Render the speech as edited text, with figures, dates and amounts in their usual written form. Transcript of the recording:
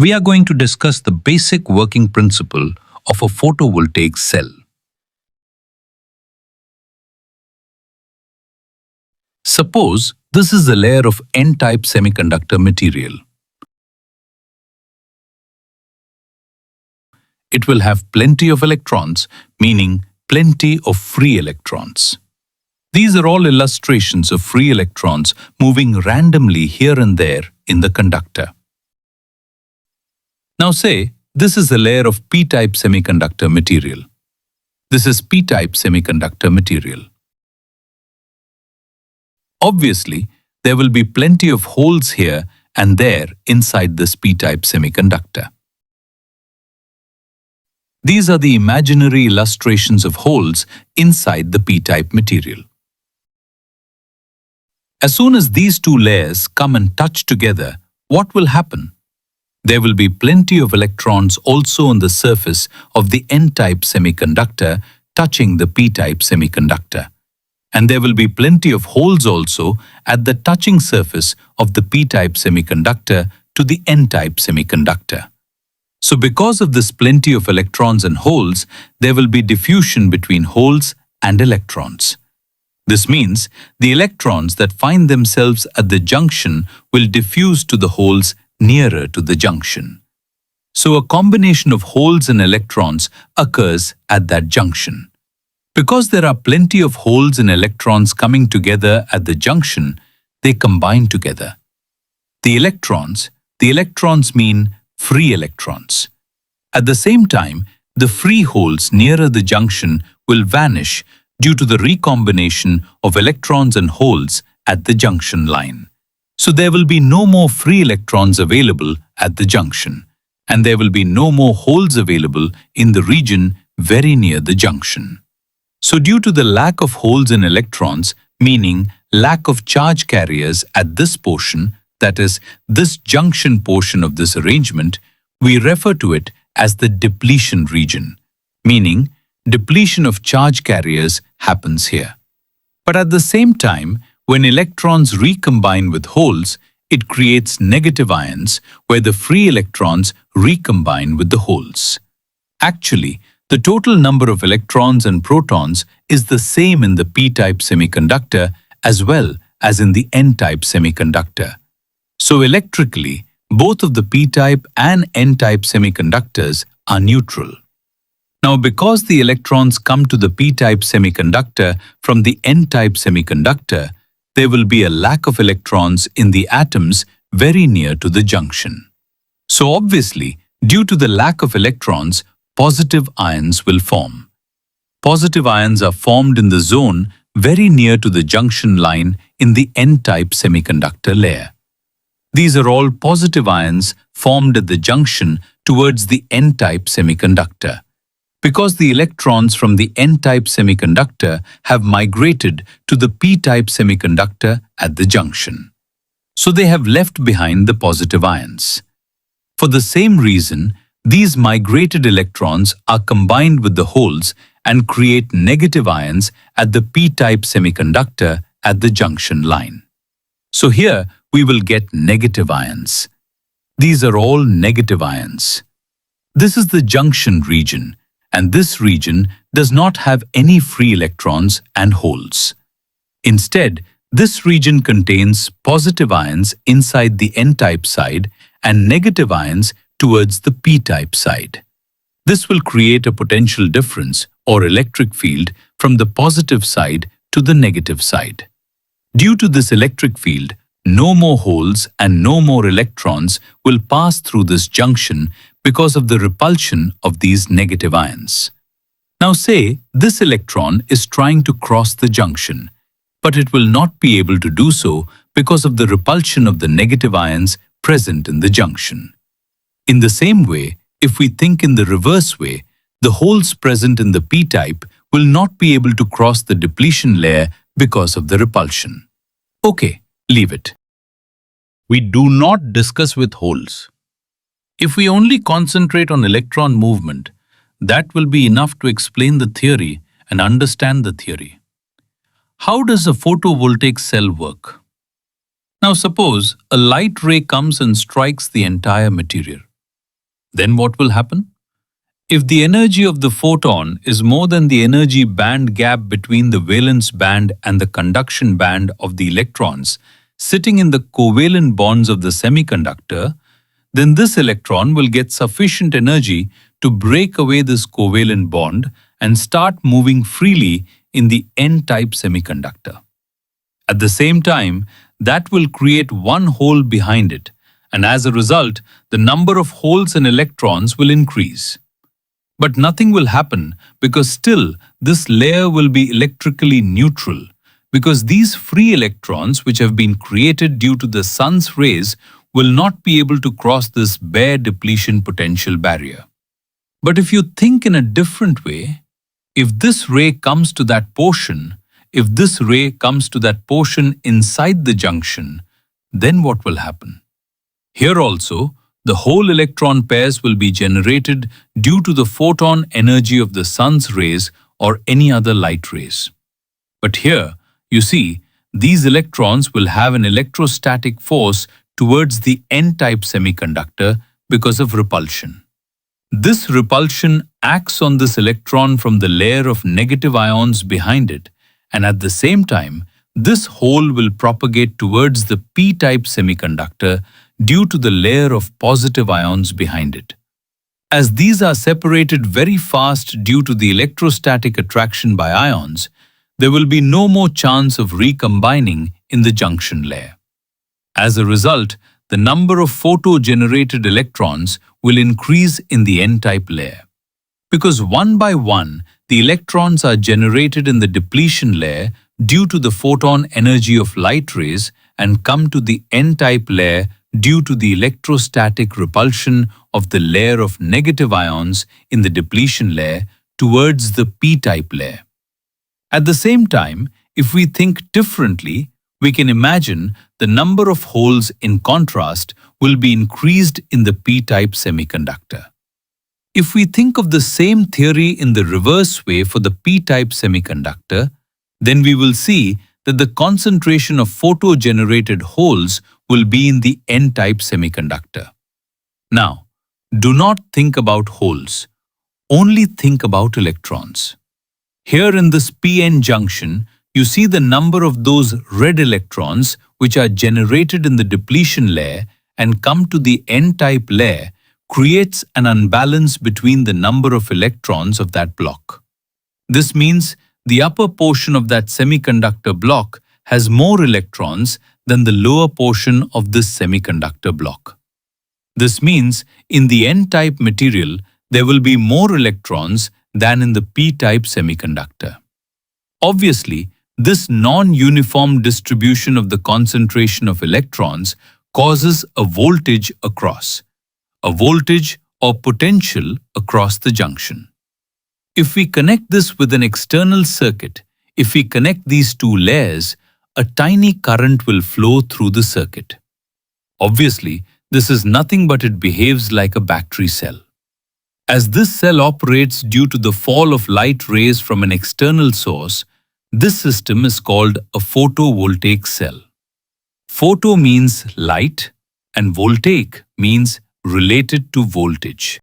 we are going to discuss the basic working principle of a photovoltaic cell. Suppose this is a layer of N-type semiconductor material. It will have plenty of electrons, meaning plenty of free electrons. These are all illustrations of free electrons moving randomly here and there in the conductor. Now say, this is a layer of P-type semiconductor material. This is P-type semiconductor material. Obviously, there will be plenty of holes here and there inside this P-type semiconductor. These are the imaginary illustrations of holes inside the P-type material. As soon as these two layers come and touch together, what will happen? There will be plenty of electrons also on the surface of the N-type semiconductor touching the P-type semiconductor. And there will be plenty of holes also at the touching surface of the P-type semiconductor to the N-type semiconductor. So because of this plenty of electrons and holes, there will be diffusion between holes and electrons. This means the electrons that find themselves at the junction will diffuse to the holes nearer to the junction. So a combination of holes and electrons occurs at that junction. Because there are plenty of holes and electrons coming together at the junction, they combine together. The electrons mean free electrons. At the same time, the free holes nearer the junction will vanish due to the recombination of electrons and holes at the junction line. So there will be no more free electrons available at the junction, and there will be no more holes available in the region very near the junction. So due to the lack of holes and electrons, meaning lack of charge carriers at this portion, that is, this junction portion of this arrangement, we refer to it as the depletion region, meaning depletion of charge carriers happens here. But at the same time, when electrons recombine with holes, it creates negative ions where the free electrons recombine with the holes. Actually, the total number of electrons and protons is the same in the P-type semiconductor as well as in the N-type semiconductor. So electrically, both of the P-type and N-type semiconductors are neutral. Now, because the electrons come to the P-type semiconductor from the N-type semiconductor, there will be a lack of electrons in the atoms very near to the junction. So obviously, due to the lack of electrons, positive ions will form. Positive ions are formed in the zone very near to the junction line in the N-type semiconductor layer. These are all positive ions formed at the junction towards the N-type semiconductor, because the electrons from the N-type semiconductor have migrated to the P-type semiconductor at the junction. So they have left behind the positive ions. For the same reason, these migrated electrons are combined with the holes and create negative ions at the P-type semiconductor at the junction line. So here we will get negative ions. These are all negative ions. This is the junction region, and this region does not have any free electrons and holes. Instead, this region contains positive ions inside the N-type side and negative ions towards the P-type side. This will create a potential difference or electric field from the positive side to the negative side. Due to this electric field, no more holes and no more electrons will pass through this junction because of the repulsion of these negative ions. Now say this electron is trying to cross the junction, but it will not be able to do so because of the repulsion of the negative ions present in the junction. In the same way, if we think in the reverse way, the holes present in the P-type will not be able to cross the depletion layer because of the repulsion. Okay, leave it. We do not discuss with holes. If we only concentrate on electron movement, that will be enough to explain the theory and understand the theory. How does a photovoltaic cell work? Now suppose a light ray comes and strikes the entire material. Then what will happen? If the energy of the photon is more than the energy band gap between the valence band and the conduction band of the electrons sitting in the covalent bonds of the semiconductor, then this electron will get sufficient energy to break away this covalent bond and start moving freely in the N-type semiconductor. At the same time, that will create one hole behind it, and as a result, the number of holes and electrons will increase. But nothing will happen because still this layer will be electrically neutral, because these free electrons which have been created due to the sun's rays will not be able to cross this bare depletion potential barrier. But if you think in a different way, if this ray comes to that portion, inside the junction, then what will happen? Here also, the whole electron pairs will be generated due to the photon energy of the sun's rays or any other light rays. But here, you see, these electrons will have an electrostatic force towards the N-type semiconductor because of repulsion. This repulsion acts on this electron from the layer of negative ions behind it, and at the same time, this hole will propagate towards the P-type semiconductor due to the layer of positive ions behind it. As these are separated very fast due to the electrostatic attraction by ions, there will be no more chance of recombining in the junction layer. As a result, the number of photo-generated electrons will increase in the N-type layer. Because one by one, the electrons are generated in the depletion layer due to the photon energy of light rays and come to the N-type layer due to the electrostatic repulsion of the layer of negative ions in the depletion layer towards the P-type layer. At the same time, if we think differently, we can imagine the number of holes in contrast will be increased in the P-type semiconductor. If we think of the same theory in the reverse way for the P-type semiconductor, then we will see that the concentration of photo-generated holes will be in the N-type semiconductor. Now, do not think about holes. Only think about electrons. Here in this PN junction, you see the number of those red electrons which are generated in the depletion layer and come to the N-type layer creates an unbalance between the number of electrons of that block. This means the upper portion of that semiconductor block has more electrons than the lower portion of this semiconductor block. This means in the N-type material, there will be more electrons than in the P-type semiconductor. Obviously, this non-uniform distribution of the concentration of electrons causes a voltage across, a voltage or potential across the junction. If we connect this with an external circuit, if we connect these two layers, a tiny current will flow through the circuit. Obviously, this is nothing but it behaves like a battery cell. As this cell operates due to the fall of light rays from an external source, this system is called a photovoltaic cell. Photo means light and voltaic means related to voltage.